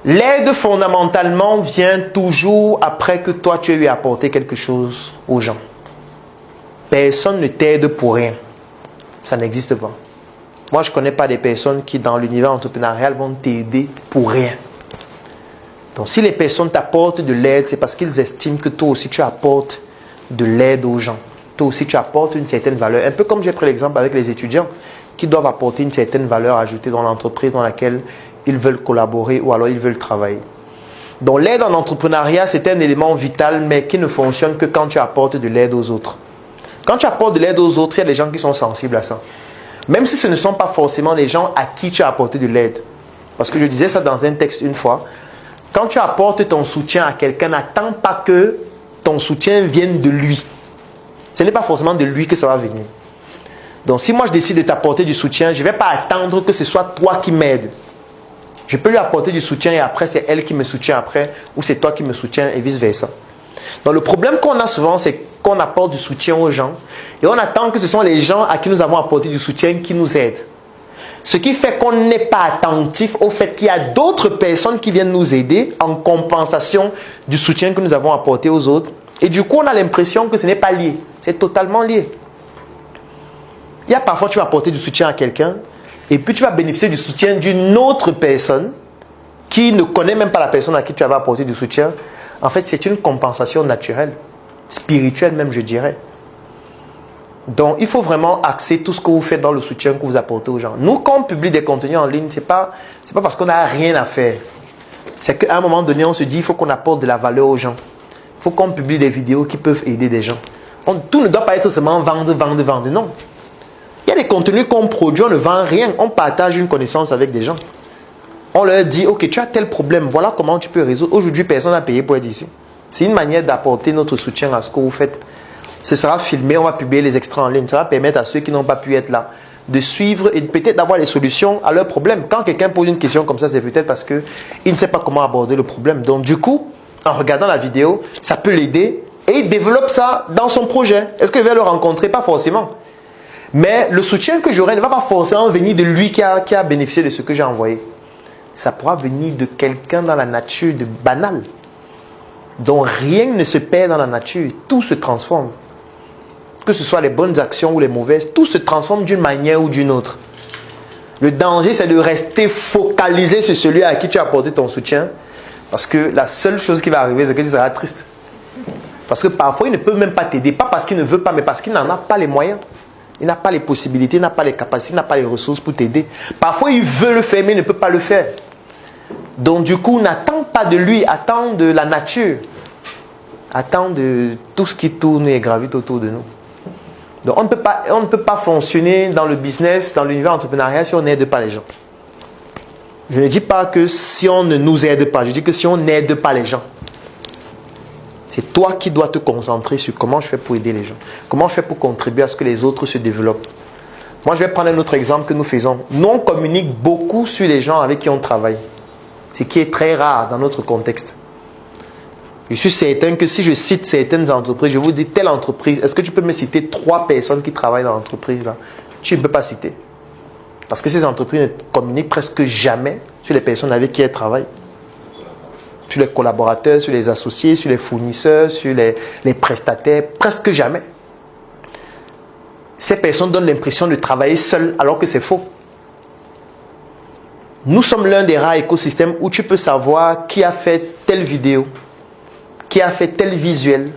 L'aide fondamentalement vient toujours après que toi tu aies eu apporté quelque chose aux gens. Personne ne t'aide pour rien. Ça n'existe pas. Moi je ne connais pas des personnes qui dans l'univers entrepreneurial vont t'aider pour rien. Donc si les personnes t'apportent de l'aide, c'est parce qu'ils estiment que toi aussi tu apportes de l'aide aux gens. Toi aussi tu apportes une certaine valeur. Un peu comme j'ai pris l'exemple avec les étudiants qui doivent apporter une certaine valeur ajoutée dans l'entreprise dans laquelle ils veulent collaborer ou alors ils veulent travailler. Donc l'aide en entrepreneuriat, c'est un élément vital, mais qui ne fonctionne que quand tu apportes de l'aide aux autres. Quand tu apportes de l'aide aux autres, il y a des gens qui sont sensibles à ça. Même si ce ne sont pas forcément les gens à qui tu as apporté de l'aide. Parce que je disais ça dans un texte une fois. Quand tu apportes ton soutien à quelqu'un, n'attends pas que ton soutien vienne de lui. Ce n'est pas forcément de lui que ça va venir. Donc si moi je décide de t'apporter du soutien, je ne vais pas attendre que ce soit toi qui m'aides. Je peux lui apporter du soutien et après c'est elle qui me soutient après ou c'est toi qui me soutiens et vice versa. Donc le problème qu'on a souvent c'est qu'on apporte du soutien aux gens et on attend que ce sont les gens à qui nous avons apporté du soutien qui nous aident. Ce qui fait qu'on n'est pas attentif au fait qu'il y a d'autres personnes qui viennent nous aider en compensation du soutien que nous avons apporté aux autres. Et du coup on a l'impression que ce n'est pas lié. C'est totalement lié. Il y a parfois tu vas apporter du soutien à quelqu'un et puis tu vas bénéficier du soutien d'une autre personne qui ne connaît même pas la personne à qui tu avais apporté du soutien. En fait, c'est une compensation naturelle, spirituelle même, je dirais. Donc, il faut vraiment axer tout ce que vous faites dans le soutien que vous apportez aux gens. Nous, quand on publie des contenus en ligne, c'est pas parce qu'on n'a rien à faire. C'est qu'à un moment donné, on se dit, il faut qu'on apporte de la valeur aux gens. Il faut qu'on publie des vidéos qui peuvent aider des gens. Tout ne doit pas être seulement vendre, non. Il y a des contenus qu'on produit, on ne vend rien. On partage une connaissance avec des gens. On leur dit, ok, tu as tel problème, voilà comment tu peux résoudre. Aujourd'hui, personne n'a payé pour être ici. C'est une manière d'apporter notre soutien à ce que vous faites. Ce sera filmé, on va publier les extraits en ligne. Ça va permettre à ceux qui n'ont pas pu être là de suivre et peut-être d'avoir les solutions à leurs problèmes. Quand quelqu'un pose une question comme ça, c'est peut-être parce qu'il ne sait pas comment aborder le problème. Donc du coup, en regardant la vidéo, ça peut l'aider et il développe ça dans son projet. Est-ce qu'il va le rencontrer? Pas forcément. Mais le soutien que j'aurai ne va pas forcément venir de lui qui a bénéficié de ce que j'ai envoyé. Ça pourra venir de quelqu'un dans la nature, de banal. Donc rien ne se perd dans la nature. Tout se transforme. Que ce soit les bonnes actions ou les mauvaises, tout se transforme d'une manière ou d'une autre. Le danger, c'est de rester focalisé sur celui à qui tu as apporté ton soutien. Parce que la seule chose qui va arriver, c'est que tu seras triste. Parce que parfois, il ne peut même pas t'aider. Pas parce qu'il ne veut pas, mais parce qu'il n'en a pas les moyens. Il n'a pas les possibilités, il n'a pas les capacités, il n'a pas les ressources pour t'aider. Parfois, il veut le faire, mais il ne peut pas le faire. Donc, du coup, n'attends pas de lui, attends de la nature. Attends de tout ce qui tourne et gravite autour de nous. Donc, on ne peut pas fonctionner dans le business, dans l'univers entrepreneurial si on n'aide pas les gens. Je ne dis pas que si on ne nous aide pas, je dis que si on n'aide pas les gens. C'est toi qui dois te concentrer sur comment je fais pour aider les gens. Comment je fais pour contribuer à ce que les autres se développent. Moi, je vais prendre un autre exemple que nous faisons. Nous, on communique beaucoup sur les gens avec qui on travaille. Ce qui est très rare dans notre contexte. Je suis certain que si je cite certaines entreprises, je vous dis telle entreprise, est-ce que tu peux me citer 3 personnes qui travaillent dans l'entreprise là? Tu ne peux pas citer. Parce que ces entreprises ne communiquent presque jamais sur les personnes avec qui elles travaillent. Sur les collaborateurs, sur les associés, sur les fournisseurs, sur les prestataires, presque jamais. Ces personnes donnent l'impression de travailler seules alors que c'est faux. Nous sommes l'un des rares écosystèmes où tu peux savoir qui a fait telle vidéo, qui a fait tel visuel,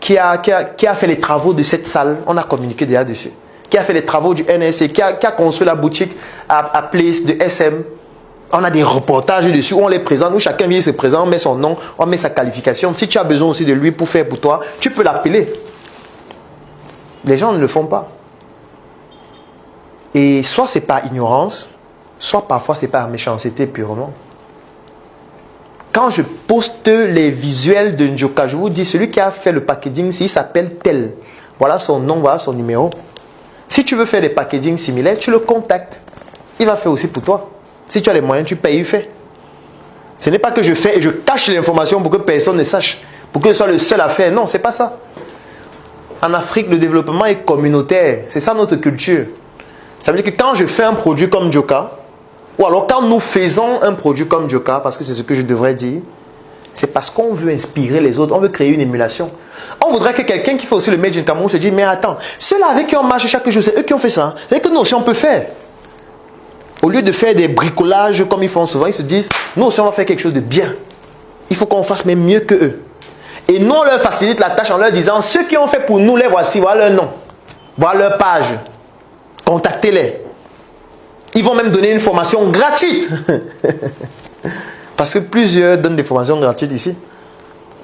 qui a fait les travaux de cette salle. On a communiqué déjà dessus. Qui a fait les travaux du NSC, qui a construit la boutique à Place de SM. On a des reportages dessus où on les présente, où chacun vient se présenter, on met son nom, on met sa qualification. Si tu as besoin aussi de lui pour faire pour toi, tu peux l'appeler. Les gens ne le font pas. Et soit c'est par ignorance, soit parfois c'est par méchanceté purement. Quand je poste les visuels de Njoka, je vous dis, celui qui a fait le packaging, s'il s'appelle tel, voilà son nom, voilà son numéro. Si tu veux faire des packagings similaires, tu le contactes. Il va faire aussi pour toi. Si tu as les moyens, tu payes, il fait. Ce n'est pas que je fais et je cache l'information pour que personne ne sache, pour que je sois le seul à faire. Non, ce n'est pas ça. En Afrique, le développement est communautaire. C'est ça notre culture. Ça veut dire que quand je fais un produit comme Njoka, Ou alors quand nous faisons un produit comme Joka, parce que c'est ce que je devrais dire, c'est parce qu'on veut inspirer les autres, on veut créer une émulation. On voudrait que quelqu'un qui fait aussi le Made in Cameroun se dise, mais attends, ceux-là avec qui on marche chaque jour, c'est eux qui ont fait ça. C'est que nous aussi on peut faire. Au lieu de faire des bricolages comme ils font souvent, ils se disent, nous aussi on va faire quelque chose de bien. Il faut qu'on fasse même mieux que eux. Et nous on leur facilite la tâche en leur disant, ceux qui ont fait pour nous, les voici, voilà leur nom, voilà leur page, contactez-les. Ils vont même donner une formation gratuite. Parce que plusieurs donnent des formations gratuites ici.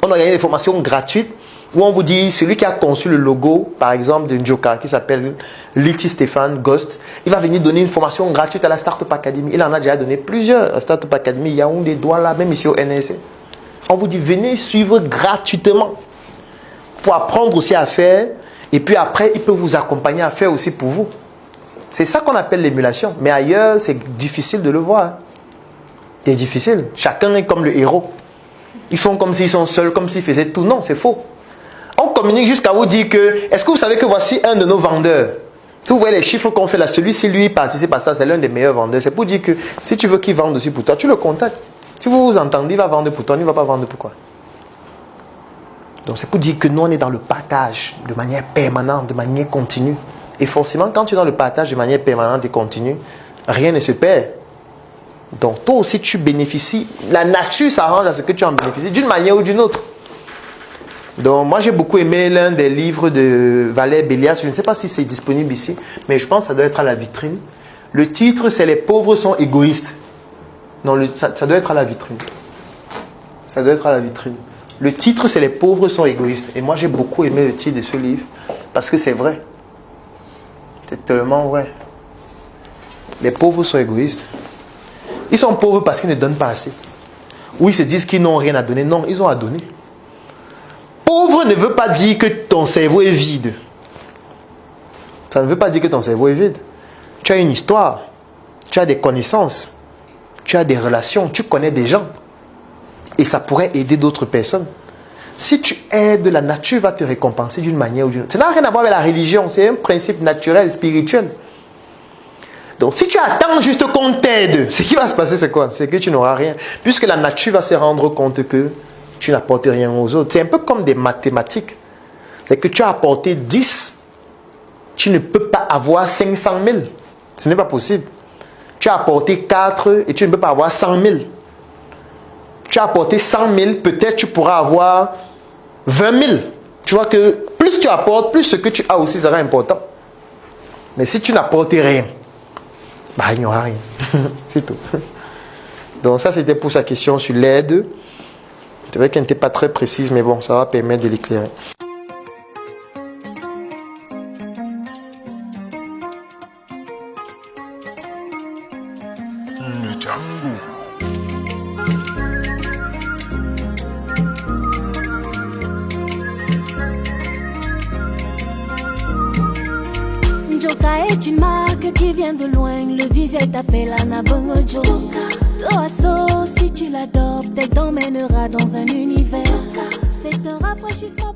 On a gagné des formations gratuites où on vous dit, celui qui a conçu le logo, par exemple, de Joka, qui s'appelle Litchi Stéphane Ghost, il va venir donner une formation gratuite à la Startup Academy. Il en a déjà donné plusieurs à Startup Academy. Il y a un des doigts là, même ici au NSC. On vous dit, venez suivre gratuitement pour apprendre aussi à faire. Et puis après, il peut vous accompagner à faire aussi pour vous. C'est ça qu'on appelle l'émulation. Mais ailleurs, c'est difficile de le voir. C'est difficile. Chacun est comme le héros. Ils font comme s'ils sont seuls, comme s'ils faisaient tout. Non, c'est faux. On communique jusqu'à vous dire que, est-ce que vous savez que voici un de nos vendeurs? Si vous voyez les chiffres qu'on fait là, celui-ci, lui, participe à ça, c'est l'un des meilleurs vendeurs. C'est pour dire que si tu veux qu'il vende aussi pour toi, tu le contactes. Si vous vous entendez, il va vendre pour toi, il ne va pas vendre pour quoi. Donc c'est pour dire que nous, on est dans le partage de manière permanente, de manière continue. Et forcément, quand tu es dans le partage de manière permanente et continue, rien ne se perd. Donc toi aussi, tu bénéficies. La nature s'arrange à ce que tu en bénéficies d'une manière ou d'une autre. Donc moi, j'ai beaucoup aimé l'un des livres de Valère Bélias. Je ne sais pas si c'est disponible ici, mais je pense que ça doit être à la vitrine. Le titre, c'est « Les pauvres sont égoïstes ». Non, ça doit être à la vitrine. Ça doit être à la vitrine. Le titre, c'est « Les pauvres sont égoïstes ». Et moi, j'ai beaucoup aimé le titre de ce livre parce que c'est vrai. C'est tellement vrai. Les pauvres sont égoïstes. Ils sont pauvres parce qu'ils ne donnent pas assez. Ou ils se disent qu'ils n'ont rien à donner. Non, ils ont à donner. Pauvre ne veut pas dire que ton cerveau est vide. Ça ne veut pas dire que ton cerveau est vide. Tu as une histoire. Tu as des connaissances. Tu as des relations. Tu connais des gens. Et ça pourrait aider d'autres personnes. Si tu aides, la nature va te récompenser d'une manière ou d'une autre. Ça n'a rien à voir avec la religion. C'est un principe naturel, spirituel. Donc, si tu attends juste qu'on t'aide, ce qui va se passer, c'est quoi? C'est que tu n'auras rien. Puisque la nature va se rendre compte que tu n'apportes rien aux autres. C'est un peu comme des mathématiques. C'est que tu as apporté 10, tu ne peux pas avoir 500 000. Ce n'est pas possible. Tu as apporté 4 et tu ne peux pas avoir 100 000. Tu as apporté 100 000, peut-être tu pourras avoir 20 000. Tu vois que plus tu apportes, plus ce que tu as aussi sera important. Mais si tu n'apportes rien, bah, il n'y aura rien. C'est tout. Donc ça, c'était pour sa question sur l'aide. C'est vrai qu'elle n'était pas très précise, mais bon, ça va permettre de l'éclairer. Joka est une marque qui vient de loin. Le visuel t'appelle Anabongo Joka. Toi, si tu l'adoptes, elle t'emmènera dans un univers. C'est un rafraîchissement.